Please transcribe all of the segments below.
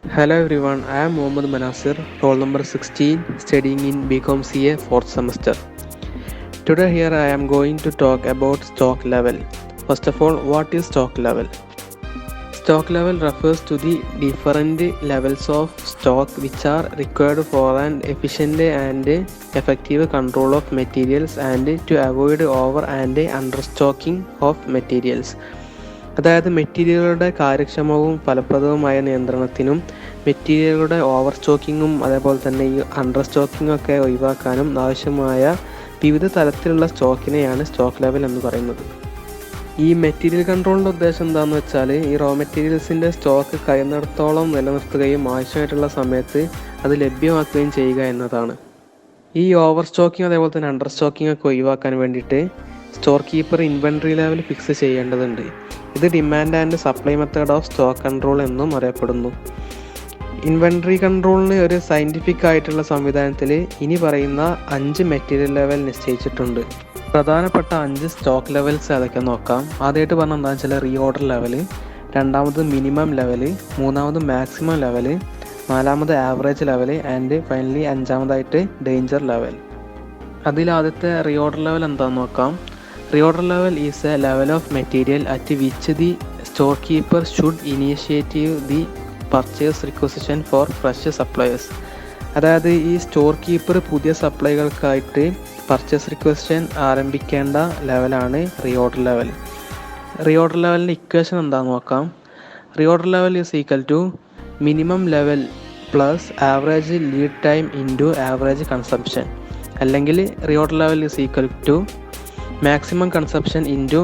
Hello everyone, I am Mohammad Manasir, roll number 16, studying in BCom CA 4th semester. Today here I am going to talk about stock level. First of all, what is stock level? Stock level refers to the different levels of stock which are required for an efficient and effective control of materials and to avoid over and understocking of materials. അതായത് മെറ്റീരിയലുകളുടെ കാര്യക്ഷമവും ഫലപ്രദവുമായ നിയന്ത്രണത്തിനും മെറ്റീരിയലുകളുടെ over സ്റ്റോക്കിങ്ങും അതേപോലെ തന്നെ ഈ under സ്റ്റോക്കിങ്ങും ഒക്കെ ഒഴിവാക്കാനും ആവശ്യമായ വിവിധ തരത്തിലുള്ള സ്റ്റോക്കിനെയാണ് സ്റ്റോക്ക് ലെവൽ എന്ന് പറയുന്നത്. ഈ മെറ്റീരിയൽ കൺട്രോളിൻ്റെ ഉദ്ദേശം എന്താണെന്ന് വെച്ചാൽ ഈ റോ മെറ്റീരിയൽസിൻ്റെ സ്റ്റോക്ക് കഴിയുന്നിടത്തോളം നിലനിർത്തുകയും ആവശ്യമായിട്ടുള്ള സമയത്ത് അത് ലഭ്യമാക്കുകയും ചെയ്യുക എന്നതാണ്. ഈ ഓവർ സ്റ്റോക്കിംഗ് അതേപോലെ തന്നെ അണ്ടർ സ്റ്റോക്കിംഗ് ഒക്കെ ഒഴിവാക്കാൻ വേണ്ടിയിട്ട് store keeper inventory level fix ചെയ്യേണ്ടതുണ്ട്. ഇത് demand and supply method of stock control എന്നും അറിയപ്പെടുന്നു. ഇൻവെൻട്രി കൺട്രോളിന് ഒരു സയൻറ്റിഫിക് ആയിട്ടുള്ള സംവിധാനത്തിൽ ഇനി പറയുന്ന 5 മെറ്റീരിയൽ ലെവൽ നിശ്ചയിച്ചിട്ടുണ്ട്. പ്രധാനപ്പെട്ട 5 സ്റ്റോക്ക് ലെവൽസ് അതൊക്കെ നോക്കാം. ആദ്യമായിട്ട് പറഞ്ഞാൽ എന്താണെന്ന് വെച്ചാൽ റീഓർഡർ ലെവല്, രണ്ടാമത് മിനിമം ലെവല്, മൂന്നാമത് മാക്സിമം ലെവല്, നാലാമത് ആവറേജ് ലെവല് ആൻഡ് ഫൈനലി അഞ്ചാമതായിട്ട് ഡേഞ്ചർ ലെവൽ. അതിൽ ആദ്യത്തെ റീഓർഡർ ലെവൽ എന്താണെന്ന് നോക്കാം. Reorder level is a level of material at which the storekeeper should initiate the purchase requisition for fresh suppliers. അതായത് ഈ store keeper പുതിയ സപ്ലൈകൾക്കായിട്ട് purchase requisition ആരംഭിക്കേണ്ട ലെവലാണ് റീഓർഡർ ലെവൽ. റീഓർഡർ ലെവലിൻ്റെ ഇക്വേഷൻ എന്താണെന്ന് നോക്കാം. Reorder level is equal to minimum level plus average lead time into average consumption, അല്ലെങ്കിൽ reorder level is equal to maximum consumption into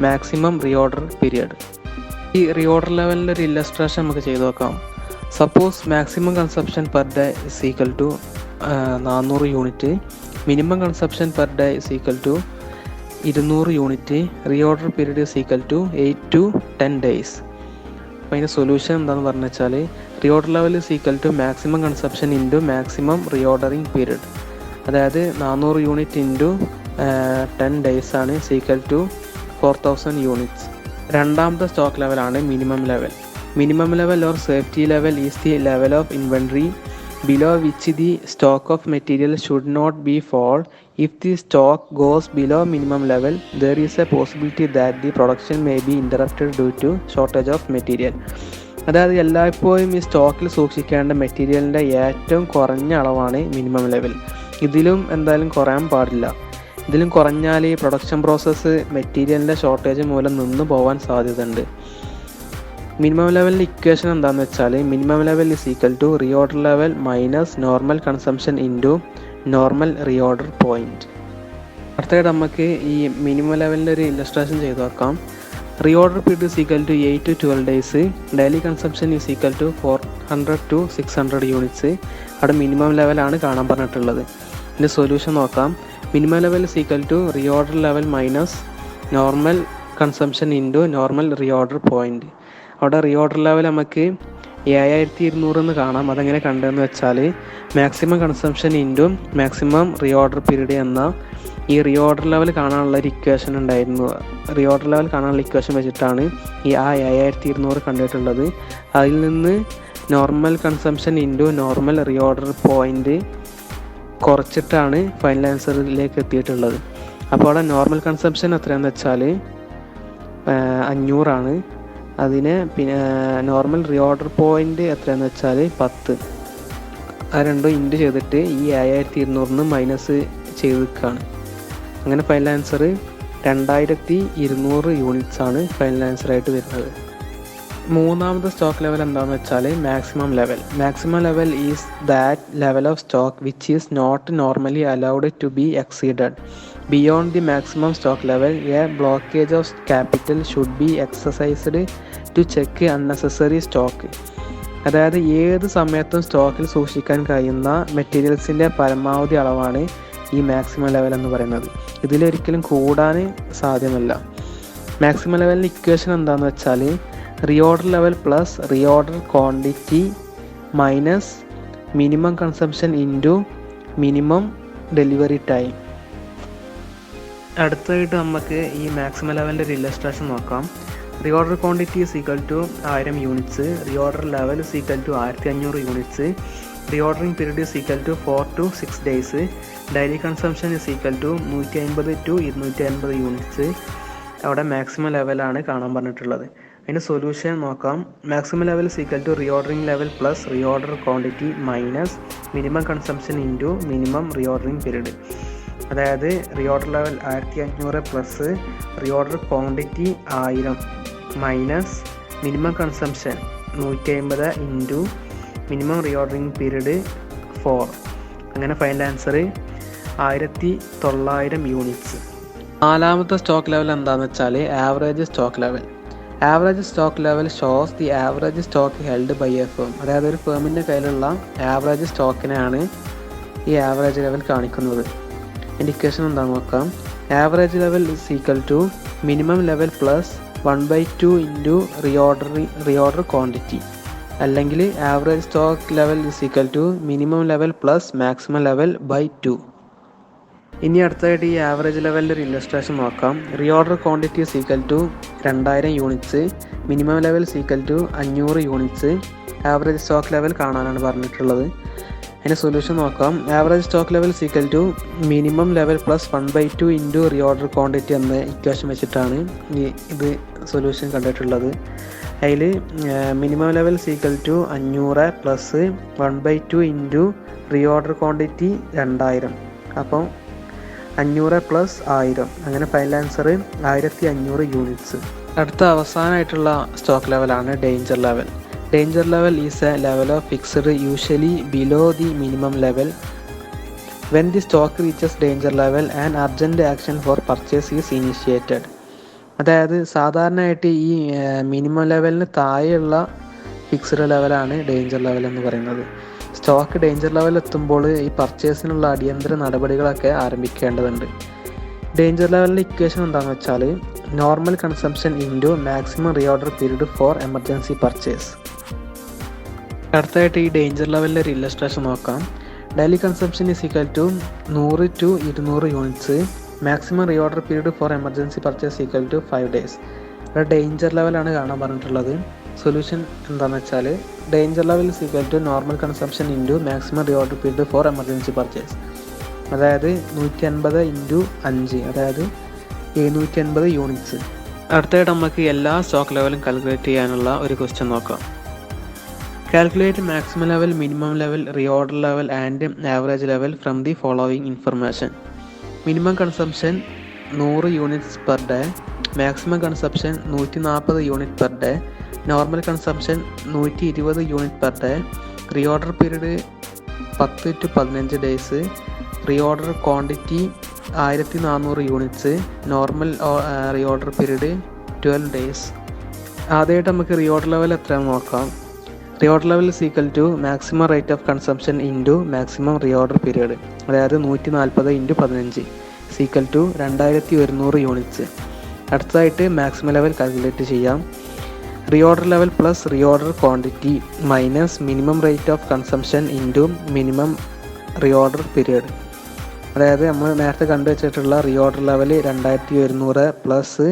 maximum reorder period. ഈ reorder ലെവലിൻ്റെ ഒരു illustration നമുക്ക് ചെയ്ത് നോക്കാം. Suppose maximum consumption per day is equal to 400 unit, minimum consumption per day is equal to 200 unit, reorder period is equal to 8 to 10 days. അപ്പോൾ അതിൻ്റെ solution എന്താണെന്ന് പറഞ്ഞു വെച്ചാൽ reorder level is equal to maximum consumption into maximum reordering period. അതായത് 400 unit into 10 days ആണ് equal to 4000 units. രണ്ടാമത്തെ stock ലെവലാണ് minimum level. Minimum level or safety level is the level of inventory below which the stock of material should not be fall. If the stock goes below minimum level there is a possibility that the production may be interrupted due to shortage of material. അതായത് എല്ലായ്പ്പോഴും ഈ സ്റ്റോക്കിൽ സൂക്ഷിക്കേണ്ട മെറ്റീരിയലിൻ്റെ ഏറ്റവും കുറഞ്ഞ അളവാണ് minimum level. ഇതിലും എന്തായാലും കുറയാൻ പാടില്ല. ഇതിലും കുറഞ്ഞാൽ ഈ പ്രൊഡക്ഷൻ പ്രോസസ്സ് മെറ്റീരിയലിൻ്റെ ഷോർട്ടേജ് മൂലം നിന്ന് പോകാൻ സാധ്യതയുണ്ട്. മിനിമം ലെവലിൻ്റെ ഇക്വേഷൻ എന്താണെന്ന് വെച്ചാൽ minimum level is equal to reorder level minus normal consumption into normal reorder point. അടുത്തായിട്ട് നമുക്ക് ഈ മിനിമം ലെവലിൻ്റെ ഒരു ഇല്ലസ്ട്രേഷൻ ചെയ്ത് നോക്കാം. Reorder period is equal to 8 to 12 days, daily consumption is equal to 400 to 600 units. അവിടെ മിനിമം ലെവലാണ് കാണാൻ പറഞ്ഞിട്ടുള്ളത്. ഇതിൻ്റെ സൊല്യൂഷൻ നോക്കാം. Minimum level is equal to reorder level minus normal consumption into normal reorder point. അവിടെ reorder level നമുക്ക് 7200 എന്ന് കാണാം. അതെങ്ങനെ കണ്ടതെന്ന് വെച്ചാൽ maximum consumption into maximum reorder period എന്ന ഈ റീഓർഡർ ലെവൽ കാണാനുള്ള ഒരു ഇക്വേഷൻ ഉണ്ടായിരുന്നു. റീഓർഡർ ലെവൽ കാണാനുള്ള ഇക്വേഷൻ വെച്ചിട്ടാണ് ഈ 7200 കണ്ടിട്ടുള്ളത്. അതിൽ നിന്ന് normal consumption into normal reorder point കുറച്ചിട്ടാണ് ഫൈനൽ ആൻസറിലേക്ക് എത്തിയിട്ടുള്ളത്. അപ്പോൾ അവിടെ നോർമൽ കൺസംഷൻ എത്രയാണെന്ന് വെച്ചാൽ 500 അതിന് പിന്നെ നോർമൽ റീഓർഡർ പോയിൻ്റ് എത്രയാണെന്ന് വെച്ചാൽ 10. അത് രണ്ടും ഇൻറ്റു ചെയ്തിട്ട് ഈ 7200 മൈനസ് ചെയ്ത് നിൽക്കുകയാണ്. അങ്ങനെ ഫൈനൽ ആൻസർ 2200 യൂണിറ്റ്സ് ആണ് ഫൈനൽ ആൻസറായിട്ട് വരുന്നത്. മൂന്നാമത്തെ സ്റ്റോക്ക് ലെവൽ എന്താണെന്ന് വെച്ചാൽ maximum level. Maximum level is that level of stock which is not normally allowed to be exceeded. Beyond the maximum stock level a blockage of capital should be exercised to check unnecessary stock. അതായത് ഏത് സമയത്തും സ്റ്റോക്കിൽ സൂക്ഷിക്കാൻ കഴിയുന്ന മെറ്റീരിയൽസിൻ്റെ പരമാവധി അളവാണ് ഈ maximum level എന്ന് പറയുന്നത്. ഇതിലൊരിക്കലും കൂടാൻ സാധ്യമല്ല. മാക്സിമം ലെവലിൻ്റെ ഇക്വേഷൻ എന്താണെന്ന് വെച്ചാൽ reorder level plus reorder quantity minus minimum consumption into minimum delivery time. അടുത്തതായിട്ട് നമുക്ക് ഈ മാക്സിമം ലെവലിൻ്റെ ഒരു ഇല്ലസ്ട്രേഷൻ നോക്കാം. Reorder quantity is equal to 1000 units. Reorder level is equal to 1500 units. Reordering period is equal to 4 to 6 days. Daily consumption is equal to 150 to 250 units. അവിടെ maximum ലെവലാണ് കാണാൻ പറഞ്ഞിട്ടുള്ളത്. അതിൻ്റെ സൊല്യൂഷൻ നോക്കാം. Maximum level is equal to reordering level plus reorder quantity minus minimum consumption into minimum reordering period. അതായത് reorder level 1500 plus reorder quantity 1000 minus minimum consumption 150 into minimum reordering period 4. അങ്ങനെ final answer 1900 units. നാലാമത്തെ stock level എന്താണെന്ന് വെച്ചാൽ average stock level. Average stock level shows the average stock held by a firm. അതായത് ഒരു ഫേമിൻ്റെ കയ്യിലുള്ള average സ്റ്റോക്കിനെയാണ് ഈ average level കാണിക്കുന്നത്. Indication എന്താണെന്ന് നോക്കാം. Average level is equal to minimum level plus 1/2 into reorder quantity, അല്ലെങ്കിൽ average stock level is equal to minimum level plus maximum level by 2. ഇനി അടുത്തതായിട്ട് ഈ ആവറേജ് ലെവലിൻ്റെ ഒരു ഇല്ലസ്ട്രേഷൻ നോക്കാം. Reorder quantity is equal to 2000 units, minimum level is equal to 500 units. Average stock level കാണാനാണ് പറഞ്ഞിട്ടുള്ളത്. അതിൻ്റെ സൊല്യൂഷൻ നോക്കാം. Average stock level is equal to minimum level plus 1/2 into reorder quantity എന്ന ഇക്വേഷൻ വെച്ചിട്ടാണ് ഇത് സൊല്യൂഷൻ കണ്ടിട്ടുള്ളത്. അതിൽ minimum level is equal to 500 plus 1/2 into reorder quantity 2000. അപ്പം 500 പ്ലസ് 1000, അങ്ങനെ ഫൈനൽ ആൻസർ 1500 യൂണിറ്റ്സ്. അടുത്ത അവസാനമായിട്ടുള്ള സ്റ്റോക്ക് ലെവലാണ് danger level. Danger level is a level of fixed usually below the minimum level. When the stock reaches danger level, an urgent action for purchase is initiated. അതായത് സാധാരണയായിട്ട് ഈ minimum ലെവലിന് താഴെയുള്ള fixed ലെവലാണ് danger level എന്ന് പറയുന്നത്. Stock danger level എത്തുമ്പോൾ ഈ പർച്ചേസിനുള്ള അടിയന്തര നടപടികളൊക്കെ ആരംഭിക്കേണ്ടതുണ്ട്. ഡേഞ്ചർ ലെവലിൻ്റെ ഇക്വേഷൻ എന്താണെന്ന് വെച്ചാൽ normal consumption into maximum reorder period for emergency purchase. അടുത്തായിട്ട് ഈ ഡേഞ്ചർ ലെവലിൻ്റെ ഒരു ഇല്ലസ്ട്രേഷൻ നോക്കാം. Daily consumption is equal to 100 to 200 units. Maximum reorder period for emergency purchase equal to 5 days. ഇവിടെ ഡേഞ്ചർ ലെവലാണ് കാണാൻ പറഞ്ഞിട്ടുള്ളത്. സൊല്യൂഷൻ എന്താണെന്ന് വെച്ചാൽ danger level is equal to normal consumption into maximum reorder period for emergency purchase. അതായത് 150 into 5, അതായത് 750 units. അടുത്തായിട്ട് നമുക്ക് എല്ലാ സ്റ്റോക്ക് ലെവലും കാൽക്കുലേറ്റ് ചെയ്യാനുള്ള ഒരു ക്വസ്റ്റ്യൻ നോക്കാം. Calculate maximum level, minimum level, reorder level and average level from the following information. Minimum consumption 100 units per day, maximum consumption 140 units per day, normal consumption 120 units per day, reorder period 10 to 15 days, reorder quantity 1400 units, normal reorder period 12 days. ആദ്യമായിട്ട് നമുക്ക് reorder level എത്രയാണെന്ന് നോക്കാം. Reorder level is equal to maximum rate of consumption into maximum reorder period, അതായത് 140 into 15 is equal to 2100 units. അടുത്തതായിട്ട് maximum level calculate ചെയ്യാം. Reorder level plus reorder quantity minus minimum rate of consumption into minimum reorder period, അതായത് നമ്മൾ നേരത്തെ കണ്ടുവച്ചിട്ടുള്ള reorder level 2100 plus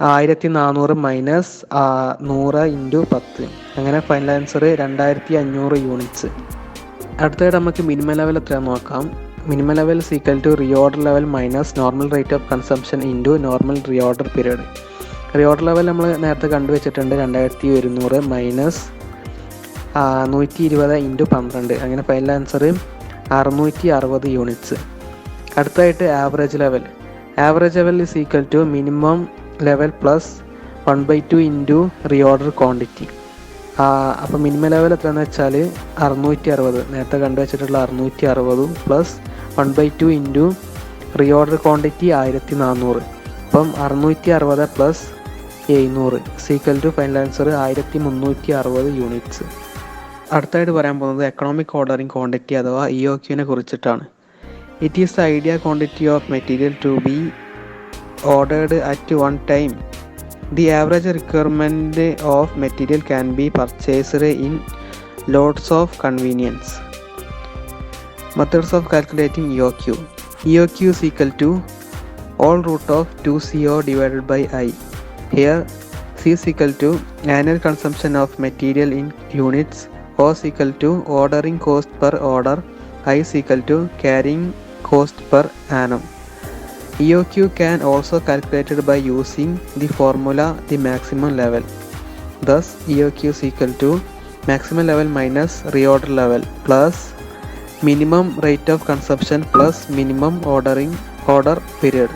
1400 minus 100 into 10, അങ്ങനെ final answer 2500 units. അടുത്തായിട്ട് നമുക്ക് മിനിമം ലെവൽ എത്രയാണെന്ന് നോക്കാം. Minimum level is equal to reorder level minus normal rate of consumption into normal reorder period. Reorder level നമ്മൾ നേരത്തെ കണ്ടുവച്ചിട്ടുണ്ട് 2100 മൈനസ് 120 ഇൻറ്റു 12, അങ്ങനെ ഫൈനൽ ആൻസർ 660 യൂണിറ്റ്സ്. അടുത്തായിട്ട് average level. Average level is equal to minimum level plus 1/2 into reorder quantity. അപ്പോൾ minimum level എത്രയാണെന്ന് വെച്ചാൽ 660, നേരത്തെ കണ്ടുവച്ചിട്ടുള്ള 660 പ്ലസ് 1/2 ഇൻറ്റു റിയോർഡർ ക്വാണ്ടിറ്റി 1400, അപ്പം 660 plus 700 equal to final answer 1360 units. അടുത്തായിട്ട് പറയാൻ പോകുന്നത് എക്കണോമിക് ഓർഡറിംഗ് ക്വാണ്ടിറ്റി അഥവാ EOQനെ കുറിച്ചിട്ടാണ്. It is the idea quantity of material to be ordered at one time. The average requirement of material can be purchased in lots of convenience. Methods of calculating EOQ. EOQ is equal to all root of 2CO divided by I. Here C is equal to annual consumption of material in units. O is equal to ordering cost per order. I is equal to carrying cost per annum. EOQ can also calculated by using the formula the maximum level. Thus EOQ is equal to maximum level minus reorder level plus minimum rate of consumption plus minimum order period.